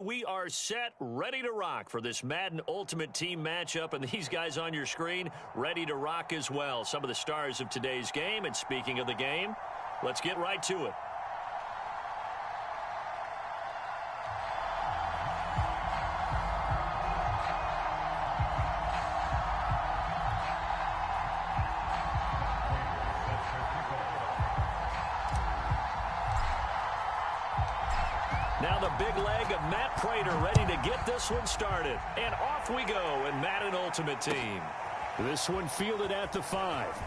We are set, ready to rock for this Madden Ultimate Team matchup, and these guys on your screen ready to rock as well. Some of the stars of today's game, and speaking of the game, let's get right to it. Now the big leg of Matt Prater ready to get this one started. And off we go in Madden Ultimate Team. This one fielded at the 5.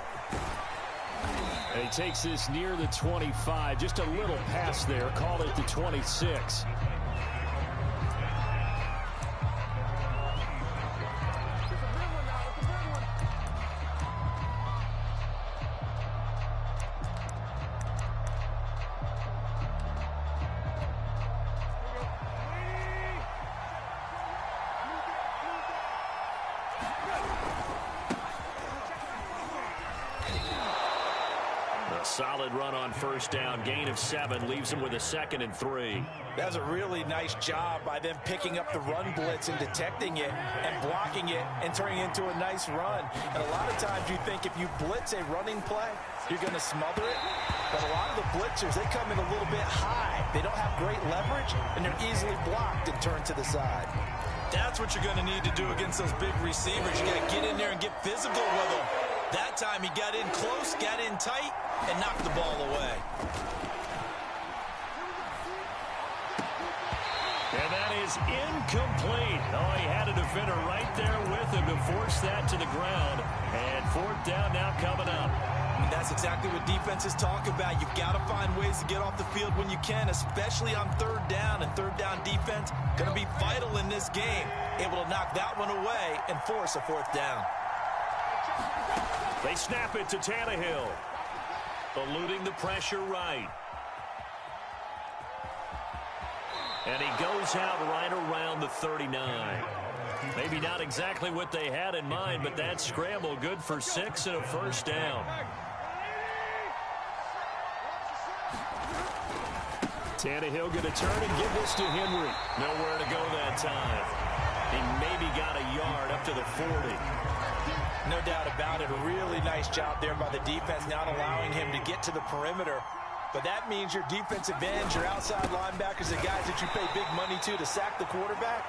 And he takes this near the 25. Just a little pass there. Call it the 26. Solid run on first down. Gain of 7 leaves him with a 2nd and 3. That's a really nice job by them picking up the run blitz and detecting it and blocking it and turning it into a nice run. And a lot of times you think if you blitz a running play, you're going to smother it. But a lot of the blitzers, they come in a little bit high. They don't have great leverage, and they're easily blocked and turned to the side. That's what you're going to need to do against those big receivers. You got to get in there and get physical with them. That time he got in close, got in tight, and knocked the ball away. And that is incomplete. Oh, he had a defender right there with him to force that to the ground. And 4th down now coming up. And that's exactly what defenses talk about. You've got to find ways to get off the field when you can, especially on 3rd down. And 3rd down defense going to be vital in this game. Able to knock that one away and force a 4th down. They snap it to Tannehill. Eluding the pressure right. And he goes out right around the 39. Maybe not exactly what they had in mind, but that scramble good for 6 and a 1st down. Tannehill going to turn and give this to Henry. Nowhere to go that time. He maybe got a yard up to the 40. No doubt about it. A really nice job there by the defense, not allowing him to get to the perimeter. But that means your defensive ends, your outside linebackers, the guys that you pay big money to sack the quarterback,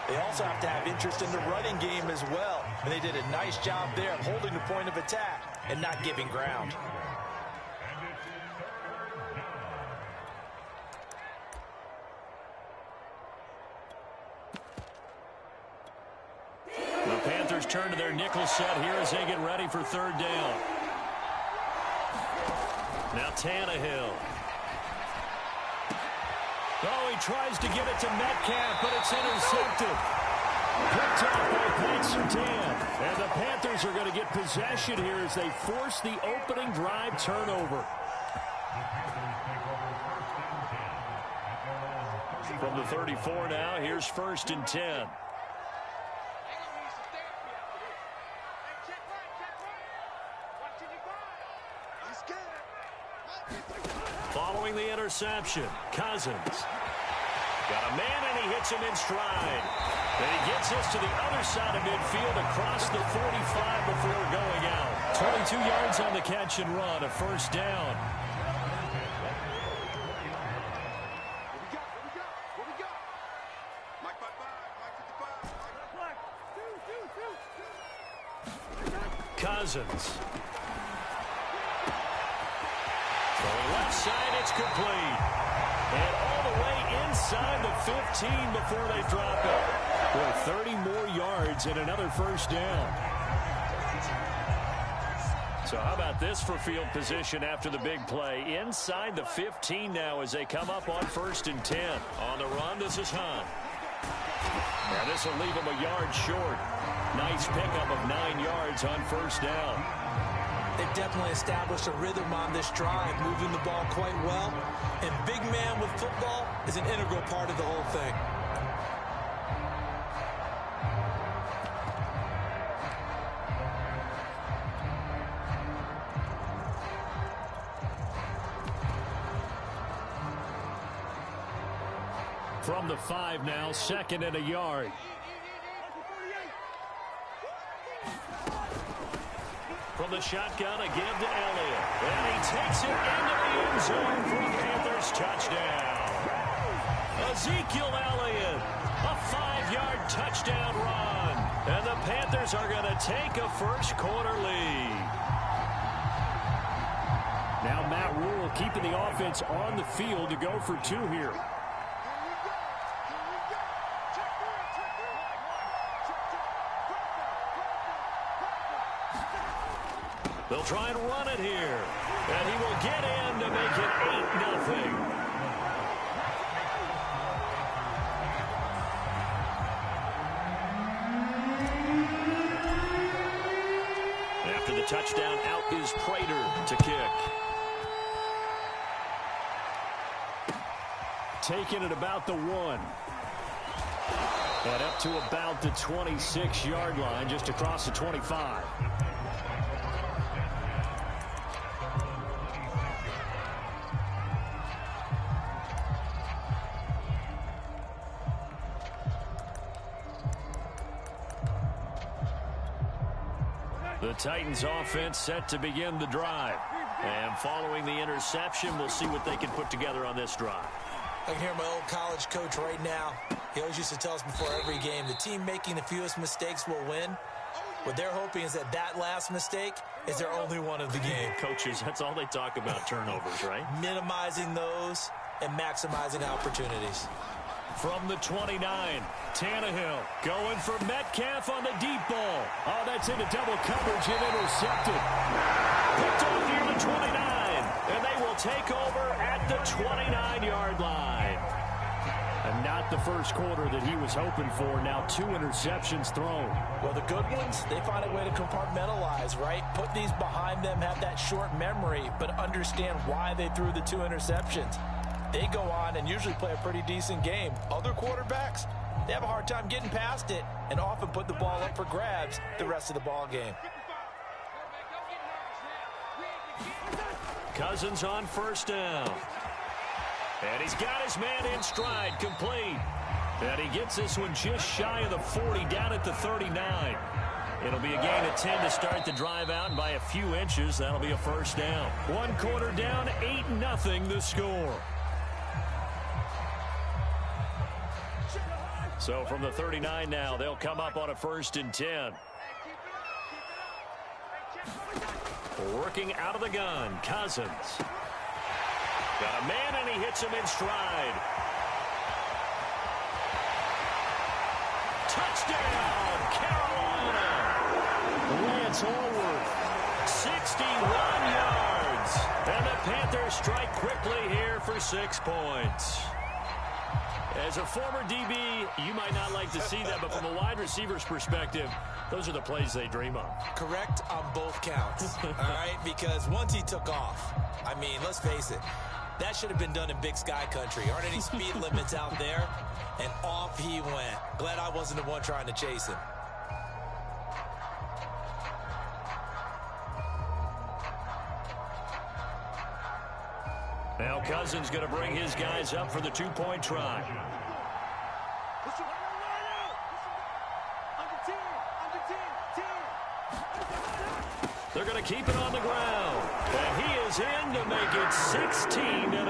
they also have to have interest in the running game as well. And they did a nice job there of holding the point of attack and not giving ground. The Panthers turn to their nickel set here as they get ready for 3rd down. Now Tannehill. Oh, he tries to get it to Metcalf, but it's intercepted. Picked off by Pat Surtain. And the Panthers are going to get possession here as they force the opening drive turnover. From the 34 now, here's 1st and 10. Following the interception, Cousins. Got a man, and he hits him in stride. And he gets this to the other side of midfield across the 45 before going out. 22 yards on the catch and run, a 1st down. Cousins. Throwing left side, it's complete. And all the way inside the 15 before they drop it. Boy, 30 more yards and another 1st down. So how about this for field position after the big play? Inside the 15 now as they come up on 1st and 10. On the run, this is Hunt. And this will leave him a yard short. Nice pickup of 9 yards on 1st down. They've definitely established a rhythm on this drive, moving the ball quite well. And big man with football is an integral part of the whole thing. From the 5 now, 2nd and a yard. From the shotgun, a give to Elliott. And he takes it into the end zone for a Panthers touchdown. Ezekiel Elliott, a 5-yard touchdown run. And the Panthers are going to take a first-quarter lead. Now Matt Rule keeping the offense on the field to go for 2 here. They'll try and run it here. And he will get in to make it 8-0. After the touchdown, out is Prater to kick. Taking it about the 1. And up to about the 26-yard line, just across the 25. The Titans offense set to begin the drive. And following the interception, we'll see what they can put together on this drive. I can hear my old college coach right now. He always used to tell us before every game, the team making the fewest mistakes will win. What they're hoping is that last mistake is their only one of the game. Coaches, that's all they talk about, turnovers, right? Minimizing those and maximizing opportunities. From the 29, Tannehill going for Metcalf on the deep ball. Oh, that's into double coverage and intercepted. Picked off near the 29, and they will take over at the 29-yard line. And not the first quarter that he was hoping for. Now 2 interceptions thrown. Well, the good ones, they find a way to compartmentalize, right? Put these behind them, have that short memory, but understand why they threw the 2 interceptions. They go on and usually play a pretty decent game. Other quarterbacks, they have a hard time getting past it and often put the ball up for grabs the rest of the ball game. Cousins on first down. And he's got his man in stride, complete. And he gets this one just shy of the 40, down at the 39. It'll be a gain of 10 to start the drive out, and by a few inches, that'll be a first down. 1 quarter down, 8-0 the score. So from the 39 now, they'll come up on a 1st and 10. Working out of the gun, Cousins. Got a man, and he hits him in stride. Touchdown, Carolina. Lance Allworth. 61 yards. And the Panthers strike quickly here for 6 points. As a former DB, you might not like to see that, but from a wide receiver's perspective, those are the plays they dream of. Correct on both counts, all right? Because once he took off, I mean, let's face it, that should have been done in Big Sky country. Aren't any speed limits out there? And off he went. Glad I wasn't the one trying to chase him. Now Cousins going to bring his guys up for the 2-point try. They're going to keep it on the ground. And he is in to make it 16-0.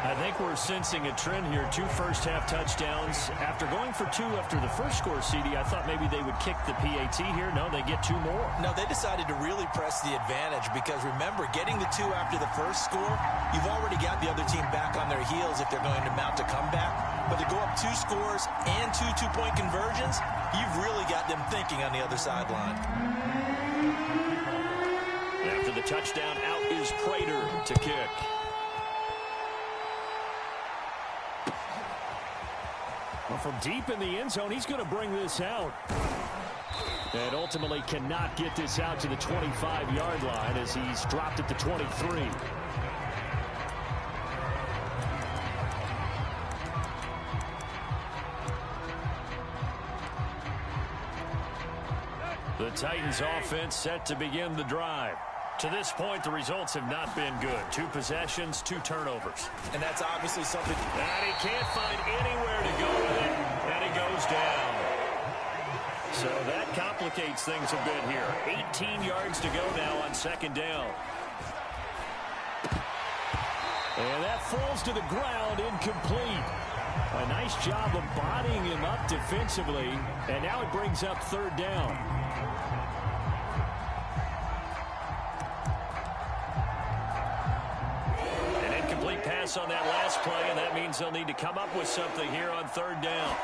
I think we're sensing a trend here. 2 first-half touchdowns. After going for 2 after the first score, CD, I thought maybe they would kick the PAT here. No, they get 2 more. No, they decided to really press the advantage because, remember, getting the 2 after the first score, you've already got the other team back on their heels if they're going to mount a comeback. But to go up 2 scores and 2 two-point conversions, you've really got them thinking on the other sideline. After the touchdown, out is Prater to kick. Well, from deep in the end zone, he's going to bring this out. And ultimately cannot get this out to the 25-yard line as he's dropped at the 23. The Titans offense set to begin the drive. To this point, the results have not been good. 2 possessions, 2 turnovers. And that's obviously something. And he can't find anywhere to go with it, and he goes down. So that complicates things a bit here. 18 yards to go now on 2nd down. And that falls to the ground, incomplete. A nice job of bodying him up defensively, and now it brings up 3rd down. An incomplete pass on that last play, and that means they'll need to come up with something here on 3rd down.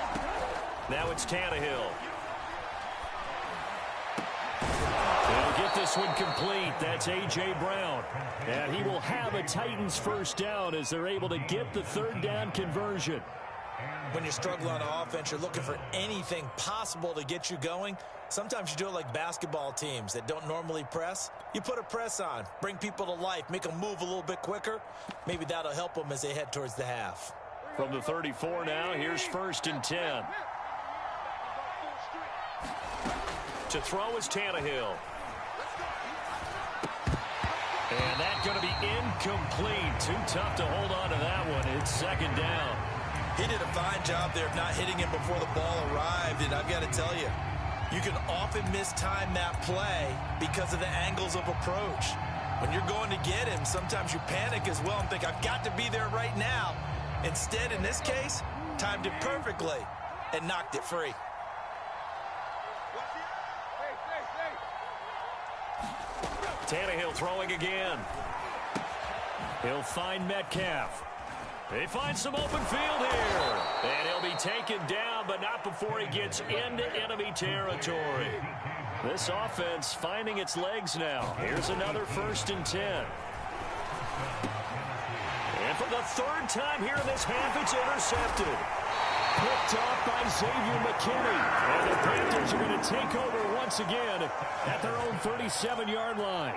Now it's Tannehill. They'll get this one complete. That's A.J. Brown. And he will have a Titans 1st down as they're able to get the 3rd down conversion. When you struggle on offense, you're looking for anything possible to get you going. Sometimes you do it like basketball teams that don't normally press. You put a press on, bring people to life, make them move a little bit quicker. Maybe that'll help them as they head towards the half. From the 34 now, here's 1st and 10. To throw is Tannehill. And that's going to be incomplete. Too tough to hold on to that one. It's 2nd down. He did a fine job there of not hitting him before the ball arrived, and I've got to tell you, you can often mistime that play because of the angles of approach. When you're going to get him, sometimes you panic as well and think, I've got to be there right now. Instead, in this case, timed it perfectly and knocked it free. Tannehill throwing again. He'll find Metcalf. He finds some open field here. And he'll be taken down, but not before he gets into enemy territory. This offense finding its legs now. Here's another 1st and 10. And for the 3rd time here in this half, it's intercepted. Picked off by Xavier McKinney. And the Panthers are going to take over once again at their own 37-yard line.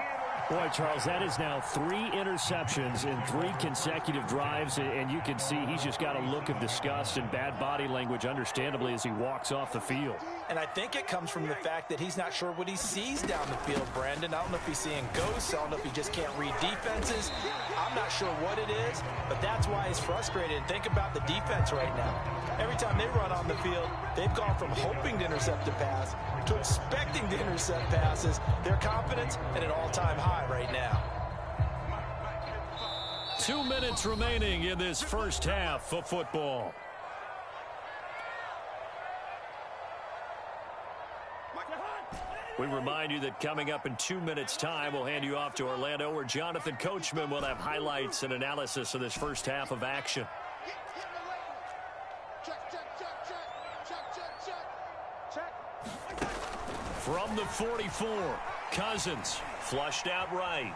Boy, Charles, that is now 3 interceptions in 3 consecutive drives, and you can see he's just got a look of disgust and bad body language, understandably, as he walks off the field. And I think it comes from the fact that he's not sure what he sees down the field, Brandon. I don't know if he's seeing ghosts. I don't know if he just can't read defenses. I'm not sure what it is, but that's why he's frustrated. And think about the defense right now. Every time they run on the field, they've gone from hoping to intercept a pass to expecting to intercept passes. Their confidence at an all-time high right now. 2 minutes remaining in this first half of football. We remind you that coming up in 2 minutes' time, we'll hand you off to Orlando, where Jonathan Coachman will have highlights and analysis of this first half of action. From the 44, Cousins flushed out right.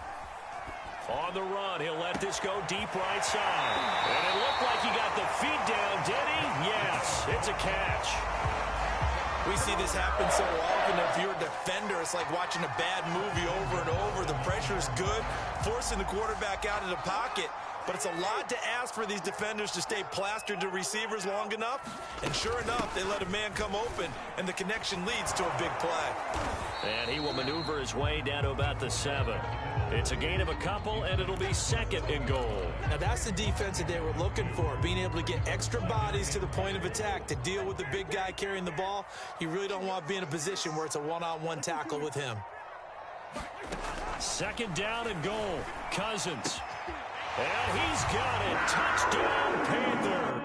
On the run, he'll let this go deep right side. And it looked like he got the feet down, did he? Yes, it's a catch. We see this happen so often. If you're a defender, it's like watching a bad movie over and over. The pressure is good, forcing the quarterback out of the pocket. But it's a lot to ask for these defenders to stay plastered to receivers long enough. And sure enough, they let a man come open, and the connection leads to a big play. And he will maneuver his way down to about the 7. It's a gain of a couple, and it'll be 2nd and goal. Now, that's the defense that they were looking for, being able to get extra bodies to the point of attack to deal with the big guy carrying the ball. You really don't want to be in a position where it's a one-on-one tackle with him. 2nd down and goal. Cousins. And he's got it. Touchdown, Panther.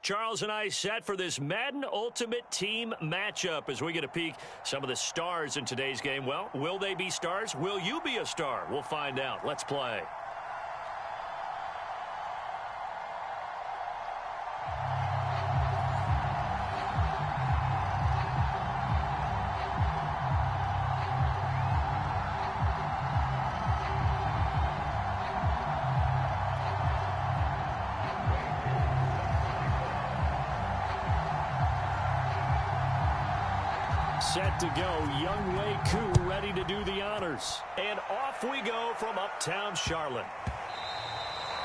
Charles and I set for this Madden Ultimate Team matchup as we get a peek some of the stars in today's game. Well, will they be stars? Will you be a star? We'll find out. Let's play. Set to go, Young Wei Koo ready to do the honors. And off we go from uptown Charlotte.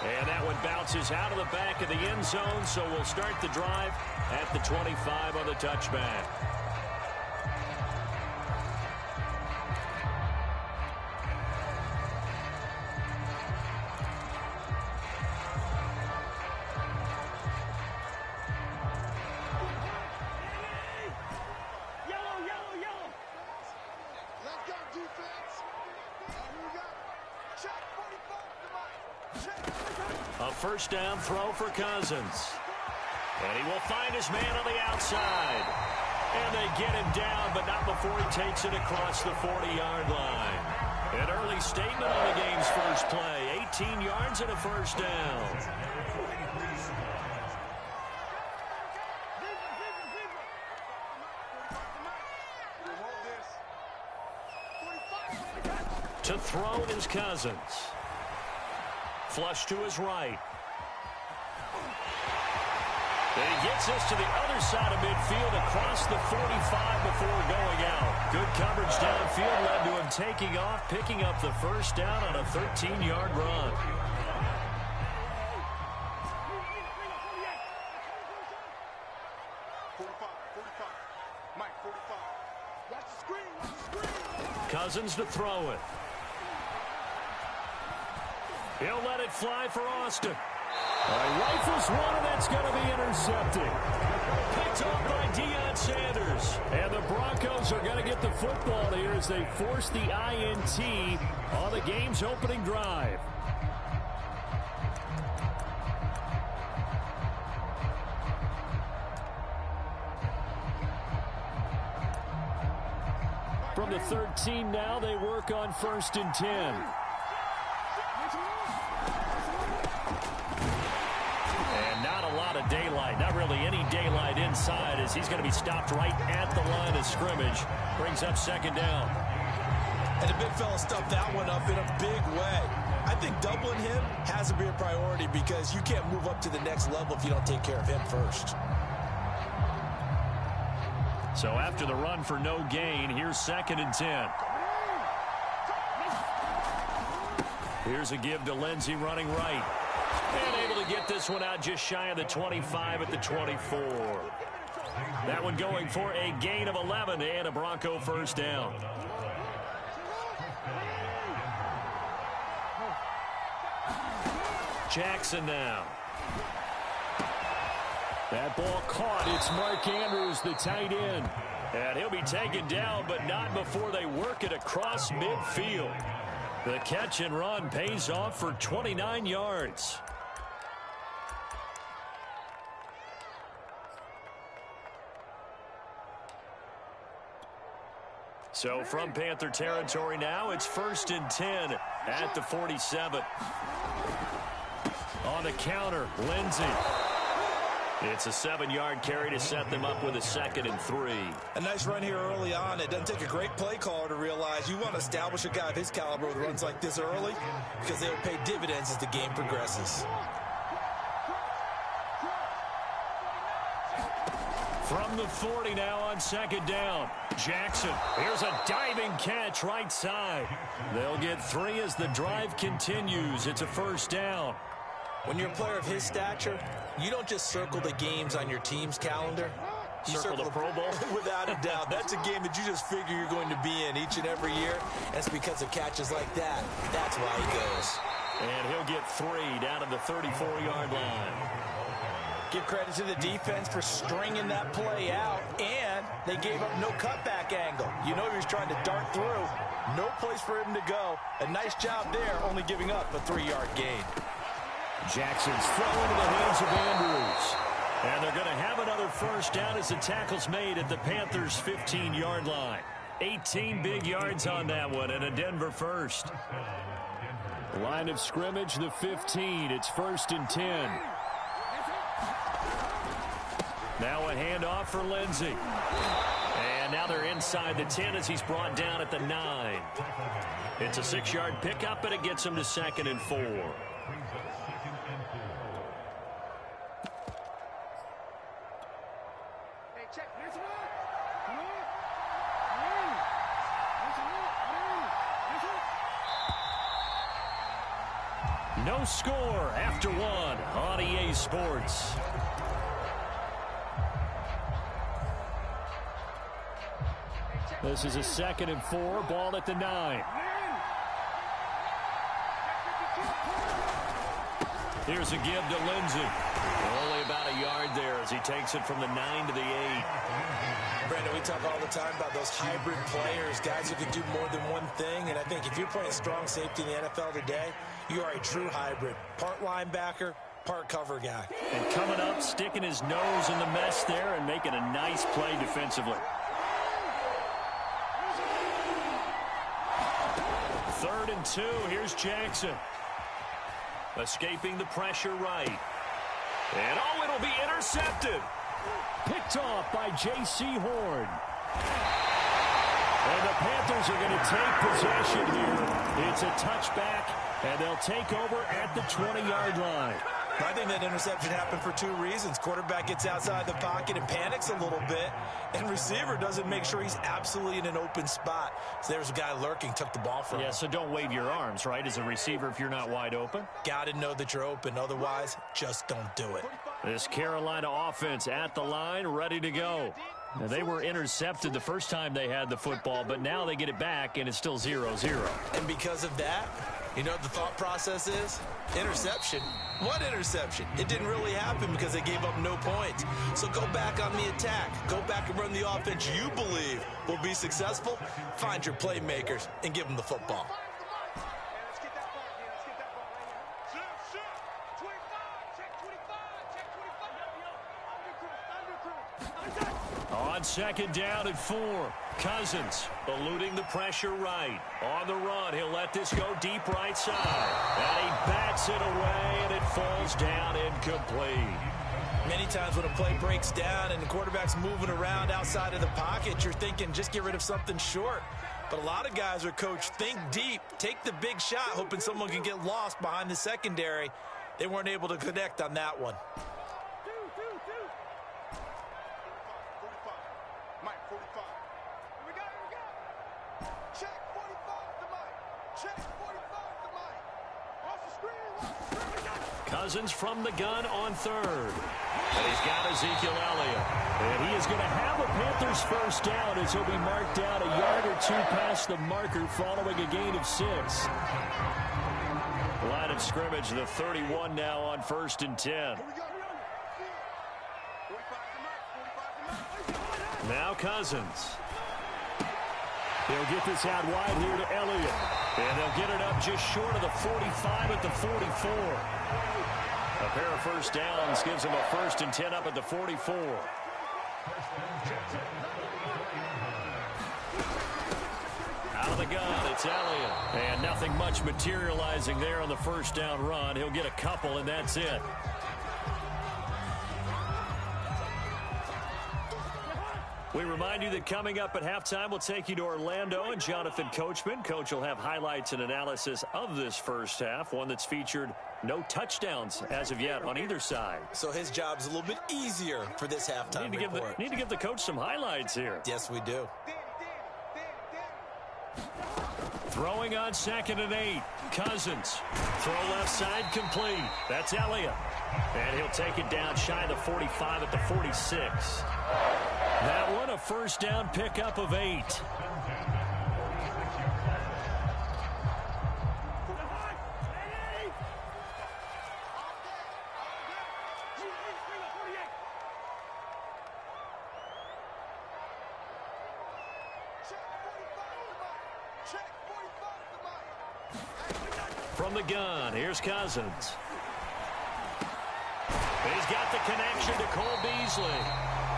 And that one bounces out of the back of the end zone, so we'll start the drive at the 25 on the touchback. A first down throw for Cousins. And he will find his man on the outside. And they get him down, but not before he takes it across the 40-yard line. An early statement on the game's first play. 18 yards and a first down. To throw is Cousins. Flush to his right. And he gets this to the other side of midfield across the 45 before going out. Good coverage downfield led to him taking off, picking up the first down on a 13-yard run. Cousins to throw it. He'll let it fly for Austin. Rifles one, and that's going to be intercepted. Picked off by Deion Sanders. And the Broncos are going to get the football here as they force the INT on the game's opening drive. From the 13 now, they work on 1st and 10. Of daylight, not really any daylight inside as he's going to be stopped right at the line of scrimmage. Brings up second down. And the big fella stuffed that one up in a big way. I think doubling him has to be a priority because you can't move up to the next level if you don't take care of him first. So after the run for no gain, here's 2nd and 10. Here's a give to Lindsey running right. And able to get this one out just shy of the 25 at the 24. That one going for a gain of 11 and a Bronco first down. Jackson now. That ball caught. It's Mark Andrews, the tight end. And he'll be taken down, but not before they work it across midfield. The catch and run pays off for 29 yards. So from Panther territory now, it's 1st and 10 at the 47. On the counter, Lindsey. It's a 7-yard carry to set them up with a 2nd and 3. A nice run here early on. It doesn't take a great play caller to realize you want to establish a guy of his caliber with runs like this early because they'll pay dividends as the game progresses. From the 40 now on 2nd down. Jackson. Here's a diving catch right side. They'll get 3 as the drive continues. It's a first down. When you're a player of his stature, you don't just circle the games on your team's calendar. You circle the Pro Bowl? Without a doubt. That's a game that you just figure you're going to be in each and every year. And it's because of catches like that. That's why he goes. And he'll get 3 down to the 34-yard line. Give credit to the defense for stringing that play out, and they gave up no cutback angle. You know he was trying to dart through. No place for him to go. A nice job there, only giving up a 3-yard gain. Jackson's throw into the hands of Andrews. And they're going to have another first down as the tackle's made at the Panthers' 15-yard line. 18 big yards on that one, and a Denver first. Line of scrimmage, the 15. It's 1st and 10. Now a handoff for Lindsey. And now they're inside the 10 as he's brought down at the 9. It's a 6-yard pickup, and it gets him to 2nd and 4. No score after 1 on EA Sports. This is a 2nd and 4. Ball at the 9. Here's a give to Lindsey. Only about a yard there as he takes it from the 9 to the 8. Brandon, we talk all the time about those hybrid players, guys who can do more than one thing. And I think if you're playing strong safety in the NFL today, you are a true hybrid. Part linebacker, part cover guy. And coming up, sticking his nose in the mess there and making a nice play defensively. 3rd and 2. Here's Jackson. Escaping the pressure right. And, oh, it'll be intercepted. Picked off by J.C. Horn. And the Panthers are going to take possession here. It's a touchback, and they'll take over at the 20-yard line. I think that interception happened for 2 reasons. Quarterback gets outside the pocket and panics a little bit, and receiver doesn't make sure he's absolutely in an open spot. So there's a guy lurking, took the ball from him. Yeah, so don't wave your arms, right, as a receiver if you're not wide open. Got to know that you're open. Otherwise, just don't do it. This Carolina offense at the line, ready to go. Now, they were intercepted the first time they had the football, but now they get it back, and it's still 0-0. And because of that, you know what the thought process is? Interception. What interception? It didn't really happen because they gave up no points. So go back on the attack. Go back and run the offense you believe will be successful. Find your playmakers and give them the football. On 2nd down and 4. Cousins eluding the pressure right. On the run, he'll let this go deep right side. And he bats it away, and it falls down incomplete. Many times when a play breaks down and the quarterback's moving around outside of the pocket, you're thinking just get rid of something short. But a lot of guys are coached, think deep, take the big shot, hoping someone can get lost behind the secondary. They weren't able to connect on that one. Cousins from the gun on 3rd. And he's got Ezekiel Elliott. And he is going to have a Panthers first down as he'll be marked down a yard or 2 past the marker following a gain of 6. Line of scrimmage, the 31 now on 1st and 10. Now Cousins. They'll get this out wide here to Elliott. And they'll get it up just short of the 45 at the 44. A pair of first downs gives them a 1st and 10 up at the 44. Out of the gun, it's Elliott. And nothing much materializing there on the first down run. He'll get a couple, and that's it. We remind you that coming up at halftime, we'll take you to Orlando and Jonathan Coachman. Coach will have highlights and analysis of this first half, one that's featured no touchdowns as of yet on either side. So his job's a little bit easier for this halftime report. Need to give the coach some highlights here. Yes, we do. Throwing on 2nd and 8. Cousins. Throw left side complete. That's Elliott. And he'll take it down shy of the 45 at the 46. That one a first down pickup of 8. From the gun, here's Cousins. He's he's got the connection to Cole Beasley.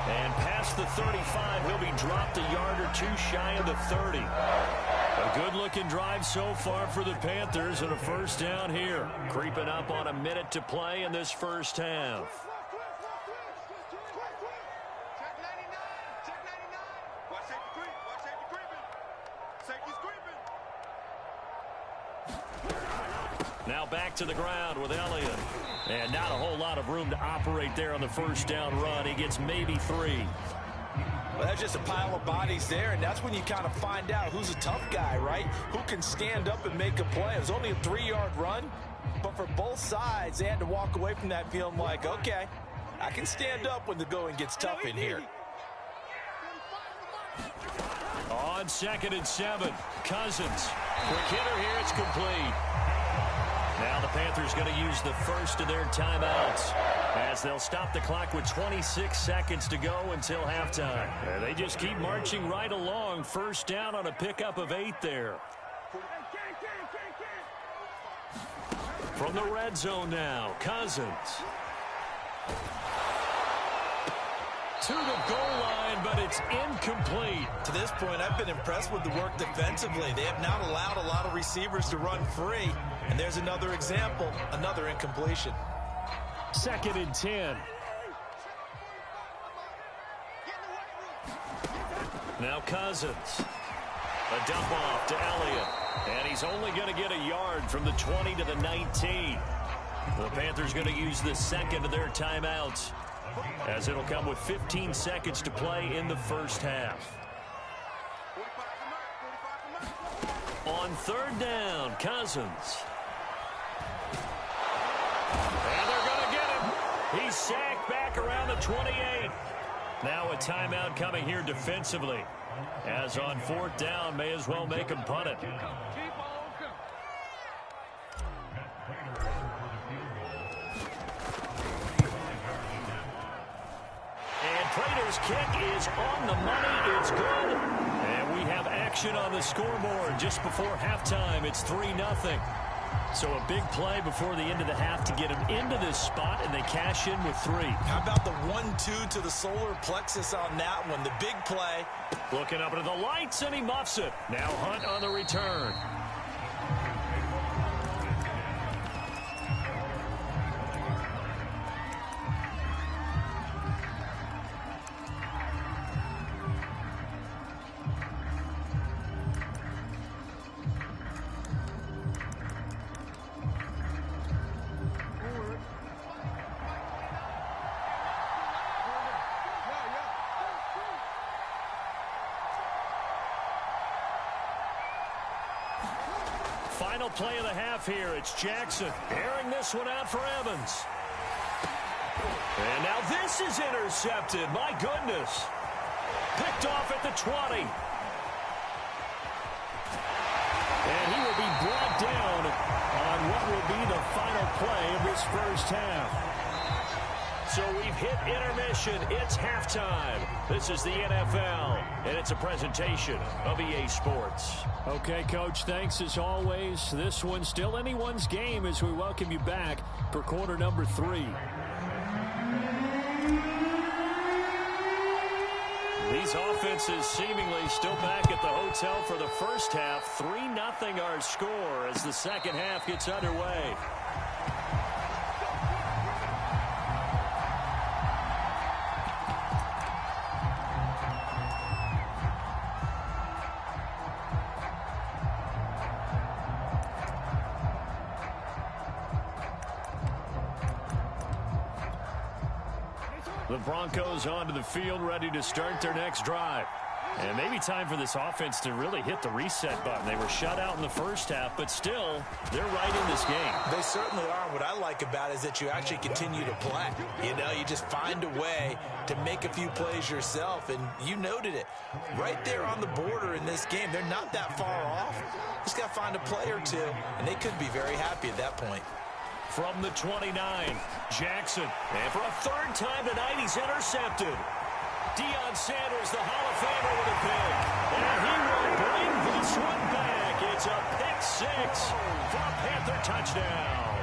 And past the 35, he'll be dropped a yard or two shy of the 30. A good-looking drive so far for the Panthers, and a first down here. Creeping up on a minute to play in this first half. Now back to the ground with Elliott. And not a whole lot of room to operate there on the first down run. He gets maybe 3. Well, that's just a pile of bodies there, and that's when you kind of find out who's a tough guy, right? Who can stand up and make a play. It was only a 3-yard run, but for both sides, they had to walk away from that feeling like, okay, I can stand up when the going gets tough in here. On 2nd and 7, Cousins. Quick hitter here, it's complete. Now the Panthers going to use the first of their timeouts as they'll stop the clock with 26 seconds to go until halftime. And they just keep marching right along. First down on a pickup of 8 there. From the red zone now, Cousins. To the goal line, but it's incomplete. To this point, I've been impressed with the work defensively. They have not allowed a lot of receivers to run free. And there's another example, another incompletion. 2nd and 10. Now Cousins. A dump off to Elliott. And he's only going to get a yard from the 20 to the 19. The Panthers going to use the second of their timeouts, as it'll come with 15 seconds to play in the first half. On 3rd down, Cousins. And they're going to get him. He's sacked back around the 28. Now a timeout coming here defensively, as on 4th down, may as well make him punt it. Prater's kick is on the money. It's good. And we have action on the scoreboard just before halftime. It's 3-0. So a big play before the end of the half to get him into this spot, and they cash in with 3. How about the 1-2 to the solar plexus on that one? The big play. Looking up into the lights, and he muffs it. Now Hunt on the return. Final play of the half here. It's Jackson airing this one out for Evans. And now this is intercepted. My goodness. Picked off at the 20. And he will be brought down on what will be the final play of this first half. So we've hit intermission. It's halftime. This is the NFL, and it's a presentation of EA Sports. Okay, Coach, thanks as always. This one's still anyone's game as we welcome you back for quarter number 3. These offenses seemingly still back at the hotel for the first half. 3-0 our score as the second half gets underway. The Broncos onto the field, ready to start their next drive. And maybe time for this offense to really hit the reset button. They were shut out in the first half, but still, they're right in this game. They certainly are. What I like about it is that you actually continue to play. You know, you just find a way to make a few plays yourself, and you noted it. Right there on the border in this game, they're not that far off. Just got to find a play or two, and they could be very happy at that point. From the 29, Jackson. And for a third time tonight, he's intercepted. Deion Sanders, the Hall of Famer, with a pick. And he will bring this one back. It's a pick 6 for a Panther touchdown.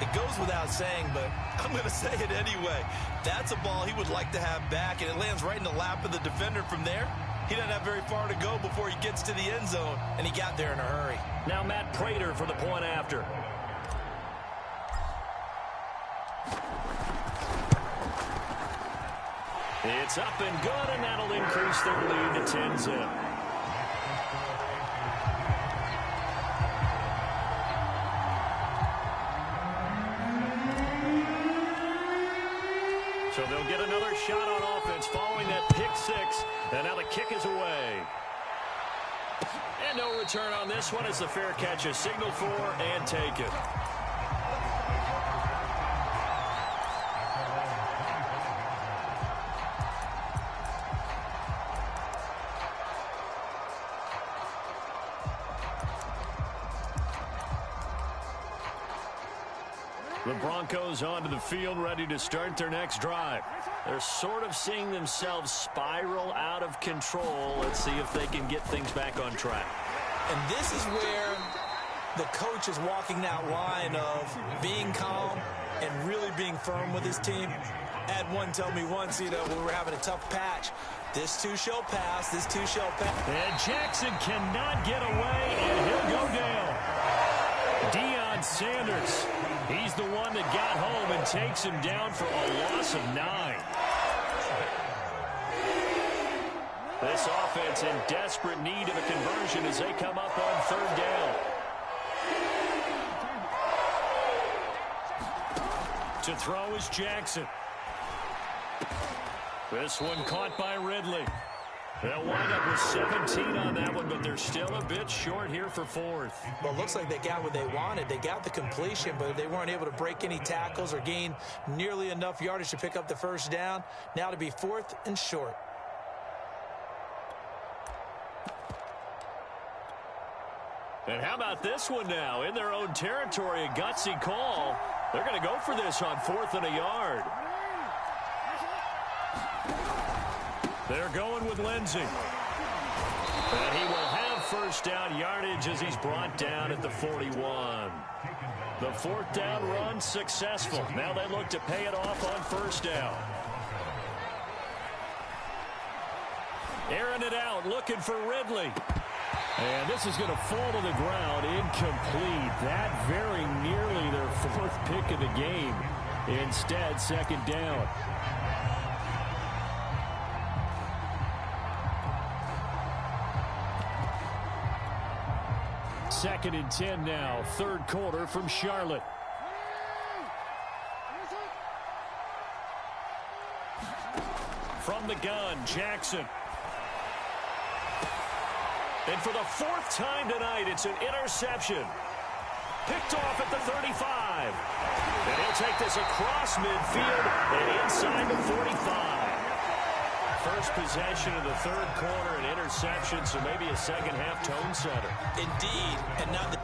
It goes without saying, but I'm going to say it anyway. That's a ball he would like to have back, and it lands right in the lap of the defender from there. He doesn't have very far to go before he gets to the end zone, and he got there in a hurry. Now Matt Prater for the point after. It's up and good, and that'll increase their lead to 10-zip. So they'll get another shot on offense following that pick six, and now the kick is away. And no return on this one as the fair catch is signaled for and taken. The Broncos onto the field, ready to start their next drive. They're sort of seeing themselves spiral out of control. Let's see if they can get things back on track. And this is where the coach is walking that line of being calm and really being firm with his team. I had one tell me once, when we were having a tough patch, this too shall pass, this too shall pass. And Jackson cannot get away, and he'll go down. Deion Sanders, he's the one that got home and takes him down for a loss of 9. This offense in desperate need of a conversion as they come up on third down. To throw is Jackson. This one caught by Ridley. They'll wind up with 17 on that one, but they're still a bit short here for fourth. Well, it looks like they got what they wanted. They got the completion, but they weren't able to break any tackles or gain nearly enough yardage to pick up the first down. Now to be fourth and short. And how about this one now? In their own territory, a gutsy call. They're going to go for this on 4th and a yard. They're going with Lindsey. And he will have first down yardage as he's brought down at the 41. The 4th down run successful. Now they look to pay it off on first down. Airing it out, looking for Ridley. And this is going to fall to the ground, incomplete. That very nearly their 4th pick of the game. Instead, second down. Second and 10 now, third quarter from Charlotte. From the gun, Jackson. And for the 4th time tonight, it's an interception. Picked off at the 35. And he'll take this across midfield and inside the 45. First possession of the third quarter, an interception, so maybe a second-half tone setter. Indeed, and now the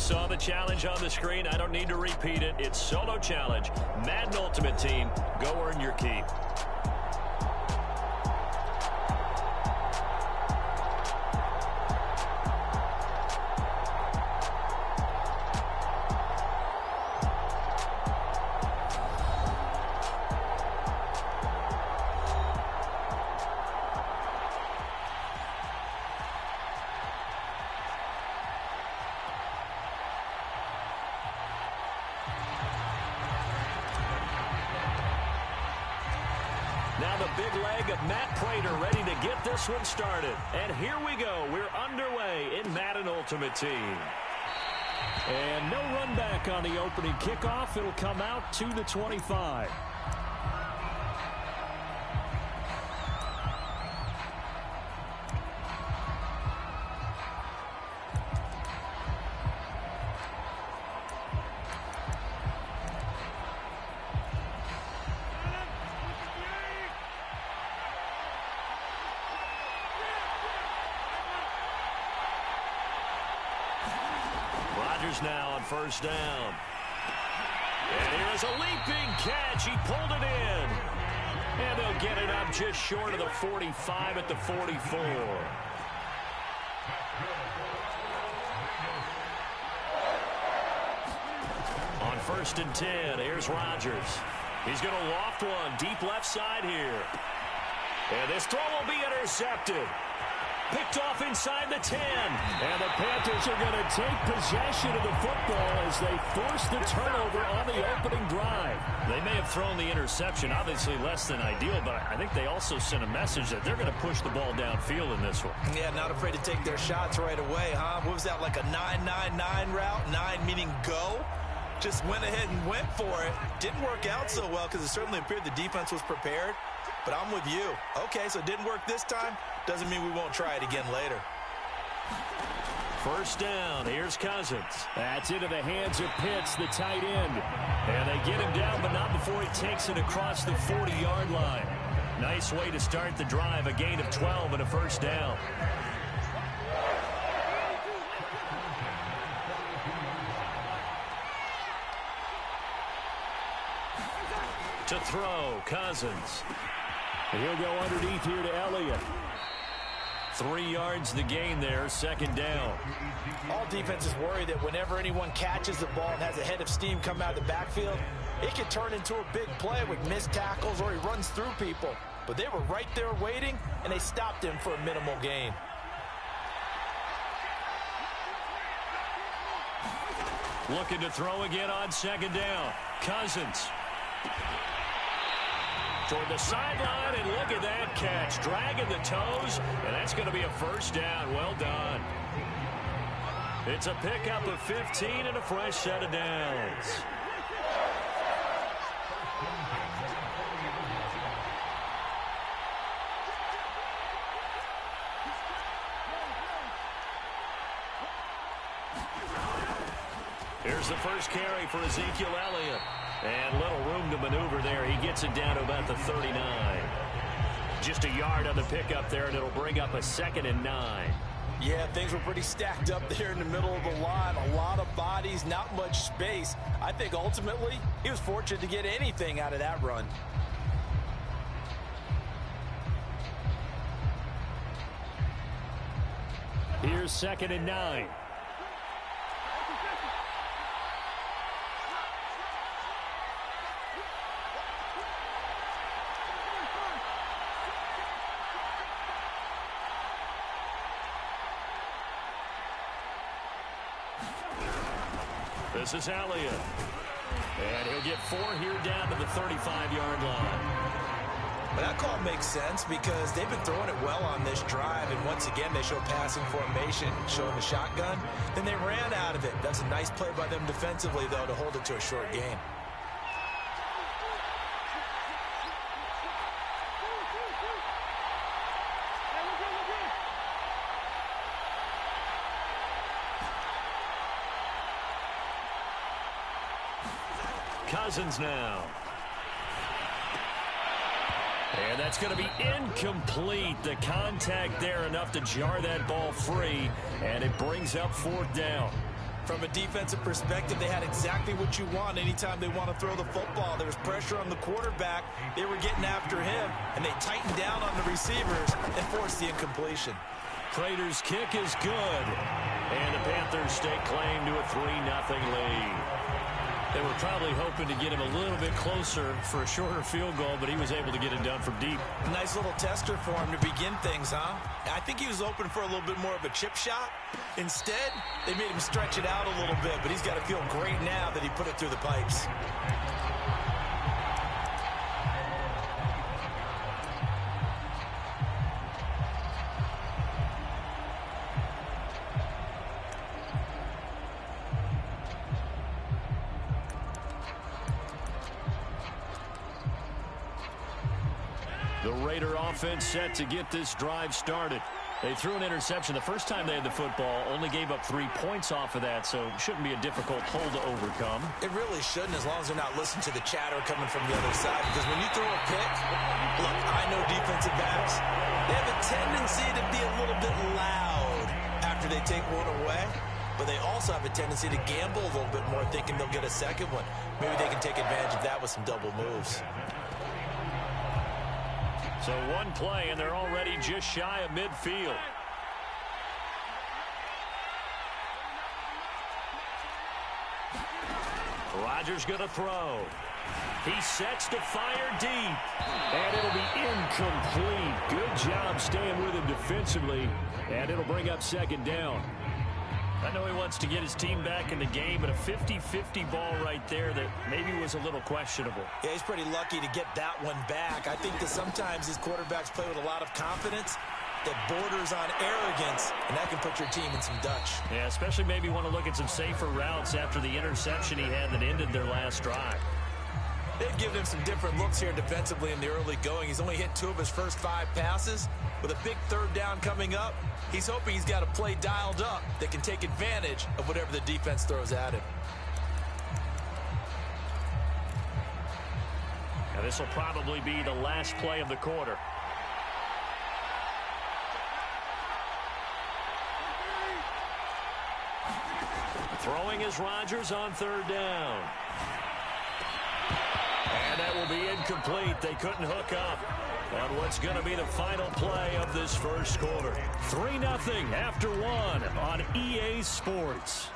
saw the challenge on the screen. I don't need to repeat it. It's solo challenge. Madden Ultimate Team, go earn your keep. Now the big leg of Matt Prater ready to get this one started. And here we go. We're underway in Madden Ultimate Team. And no run back on the opening kickoff. It'll come out to the 25. Now on first down. And here's a leaping catch. He pulled it in. And they'll get it up just short of the 45 at the 44. On first and 10, here's Rodgers. He's going to loft one deep left side here. And this throw will be intercepted. Picked off inside the 10. And the Panthers are going to take possession of the football as they force the turnover on the opening drive. They may have thrown the interception, obviously less than ideal, but I think they also sent a message that they're going to push the ball downfield in this one. Yeah, not afraid to take their shots right away, huh? What was that, like a 9-9-9 route? 9 meaning go? Just went ahead and went for it. Didn't work out so well because it certainly appeared the defense was prepared. But I'm with you. Okay, so it didn't work this time. Doesn't mean we won't try it again later. First down. Here's Cousins. That's into the hands of Pitts, the tight end. And they get him down, but not before he takes it across the 40-yard line. Nice way to start the drive. A gain of 12 and a first down. To throw, Cousins. He'll go underneath here to Elliott. 3 yards the gain there, second down. All defenses worry that whenever anyone catches the ball and has a head of steam come out of the backfield, it can turn into a big play with missed tackles or he runs through people. But they were right there waiting, and they stopped him for a minimal gain. Looking to throw again on second down. Cousins. Toward the sideline, and look at that catch. Dragging the toes, and that's going to be a first down. Well done. It's a pickup of 15 and a fresh set of downs. Here's the first carry for Ezekiel Elliott. And little room to maneuver there. He gets it down to about the 39. Just a yard on the pickup there, and it'll bring up a 2nd and 9. Yeah, things were pretty stacked up there in the middle of the line. A lot of bodies, not much space. I think ultimately he was fortunate to get anything out of that run. Here's 2nd and 9. This is Elliott. And he'll get 4 here down to the 35-yard line. But that call makes sense because they've been throwing it well on this drive. And once again, they show passing formation, showing the shotgun. Then they ran out of it. That's a nice play by them defensively, though, to hold it to a short gain. Cousins now. And that's going to be incomplete. The contact there enough to jar that ball free, and it brings up 4th down. From a defensive perspective, they had exactly what you want anytime they want to throw the football. There was pressure on the quarterback. They were getting after him, and they tightened down on the receivers and forced the incompletion. Prater's kick is good. And the Panthers stake claim to a 3-0 lead. They were probably hoping to get him a little bit closer for a shorter field goal, but he was able to get it done from deep. Nice little tester for him to begin things, huh? I think he was open for a little bit more of a chip shot. Instead, they made him stretch it out a little bit, but he's got to feel great now that he put it through the pipes. The Raider offense set to get this drive started. They threw an interception the first time they had the football, only gave up 3 points off of that, so it shouldn't be a difficult hole to overcome. It really shouldn't, as long as they're not listening to the chatter coming from the other side, because when you throw a pick, look, I know defensive backs, they have a tendency to be a little bit loud after they take one away, but they also have a tendency to gamble a little bit more, thinking they'll get a second one. Maybe they can take advantage of that with some double moves. So one play, and they're already just shy of midfield. Rodgers going to throw. He sets to fire deep. And it'll be incomplete. Good job staying with him defensively. And it'll bring up second down. I know he wants to get his team back in the game, but a 50-50 ball right there that maybe was a little questionable. Yeah, he's pretty lucky to get that one back. I think that sometimes these quarterbacks play with a lot of confidence that borders on arrogance, and that can put your team in some Dutch. Yeah, especially maybe want to look at some safer routes after the interception he had that ended their last drive. They've given him some different looks here defensively in the early going. He's only hit 2 of his first 5 passes. With a big third down coming up, he's hoping he's got a play dialed up that can take advantage of whatever the defense throws at him. Now this will probably be the last play of the quarter. Throwing is Rodgers on third down. And that will be incomplete. They couldn't hook up on what's going to be the final play of this first quarter. 3-0 after 1 on EA Sports.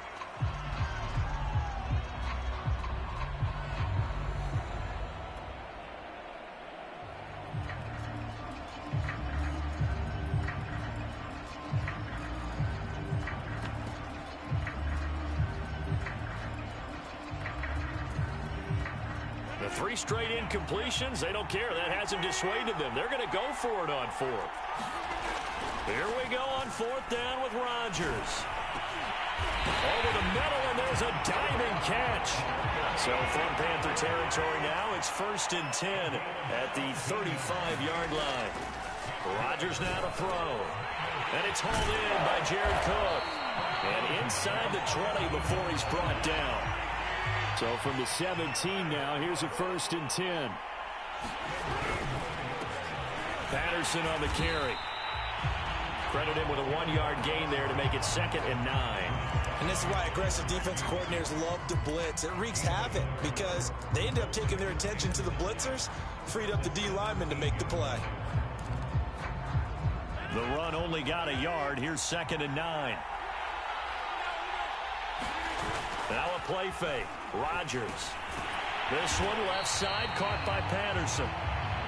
The 3 straight incompletions, they don't care. That hasn't dissuaded them. They're going to go for it on 4th. Here we go on 4th down with Rodgers. Over the middle, and there's a diving catch. So from Panther territory now, it's 1st and 10 at the 35-yard line. Rodgers now to throw. And it's hauled in by Jared Cook. And inside the 20 before he's brought down. So from the 17 now, here's a 1st and 10. Patterson on the carry. Credit him with a 1-yard gain there to make it 2nd and 9. And this is why aggressive defense coordinators love to blitz. It wreaks havoc because they end up taking their attention to the blitzers, freed up the D lineman to make the play. The run only got a yard. Here's 2nd and 9. Now a play fake. Rodgers. This one left side caught by Patterson.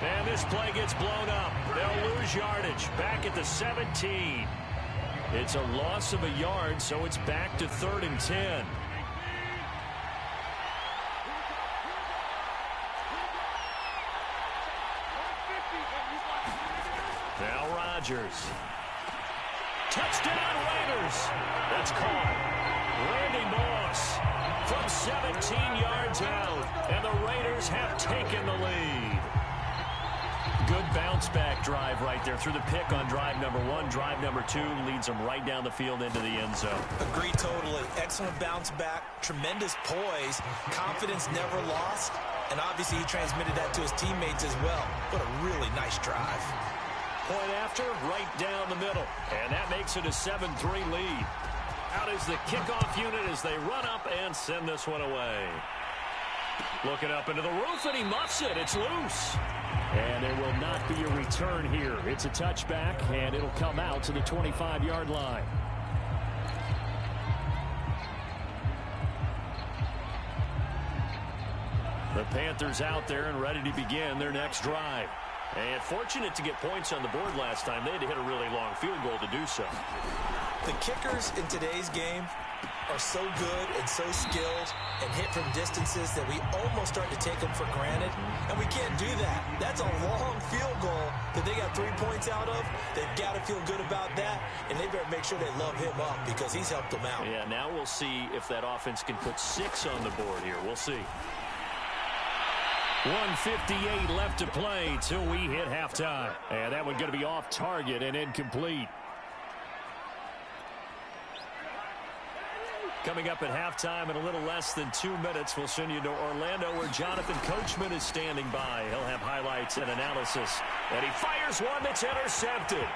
And this play gets blown up. They'll lose yardage. Back at the 17. It's a loss of a yard, so it's back to 3rd and 10. Now Rodgers. Touchdown Raiders. That's caught. Randy Moss from 17 yards out, and the Raiders have taken the lead. Good bounce-back drive right there through the pick on drive number 1. Drive number 2 leads them right down the field into the end zone. Agree totally. Excellent bounce-back, tremendous poise, confidence never lost, and obviously he transmitted that to his teammates as well. What a really nice drive. Point after, right down the middle, and that makes it a 7-3 lead. Out is the kickoff unit as they run up and send this one away. Looking up into the roof, and he muffs it. It's loose. And there will not be a return here. It's a touchback, and it'll come out to the 25-yard line. The Panthers out there and ready to begin their next drive. And fortunate to get points on the board last time. They had to hit a really long field goal to do so. The kickers in today's game are so good and so skilled and hit from distances that we almost start to take them for granted. And we can't do that. That's a long field goal that they got 3 points out of. They've got to feel good about that, and they better make sure they love him up because he's helped them out. Yeah, now we'll see if that offense can put 6 on the board here. We'll see. 1:58 left to play till we hit halftime. And that one going to be off target and incomplete. Coming up at halftime in a little less than 2 minutes, we'll send you to Orlando where Jonathan Coachman is standing by. He'll have highlights and analysis. And he fires one that's intercepted.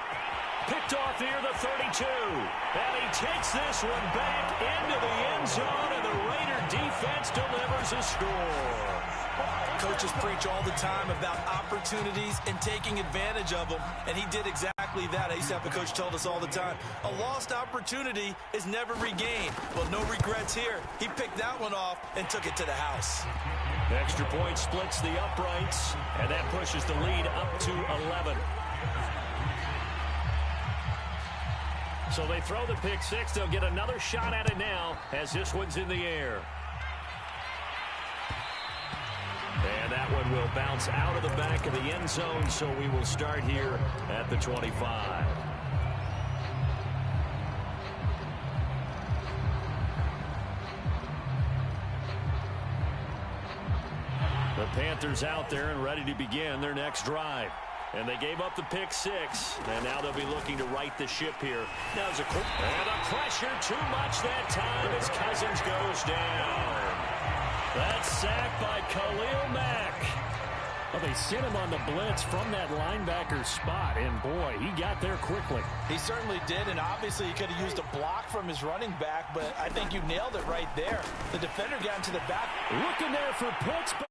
Picked off near the 32. And he takes this one back into the end zone, and the Raider defense delivers a score. Coaches preach all the time about opportunities and taking advantage of them, and he did exactly that. I used to have a coach tell us all the time, a lost opportunity is never regained. Well, no regrets here. He picked that one off and took it to the house. Extra point splits the uprights, and that pushes the lead up to 11. So they throw the pick six. They'll get another shot at it now as this one's in the air. And that one will bounce out of the back of the end zone, so we will start here at the 25. The Panthers out there and ready to begin their next drive. And they gave up the pick six, and now they'll be looking to right the ship here. Now there's and the pressure too much that time as Cousins goes down. That's sacked by Khalil Mack. Well, they sent him on the blitz from that linebacker spot, and boy, he got there quickly. He certainly did, and obviously he could have used a block from his running back, but I think you nailed it right there. The defender got into the back. Looking there for Pittsburgh.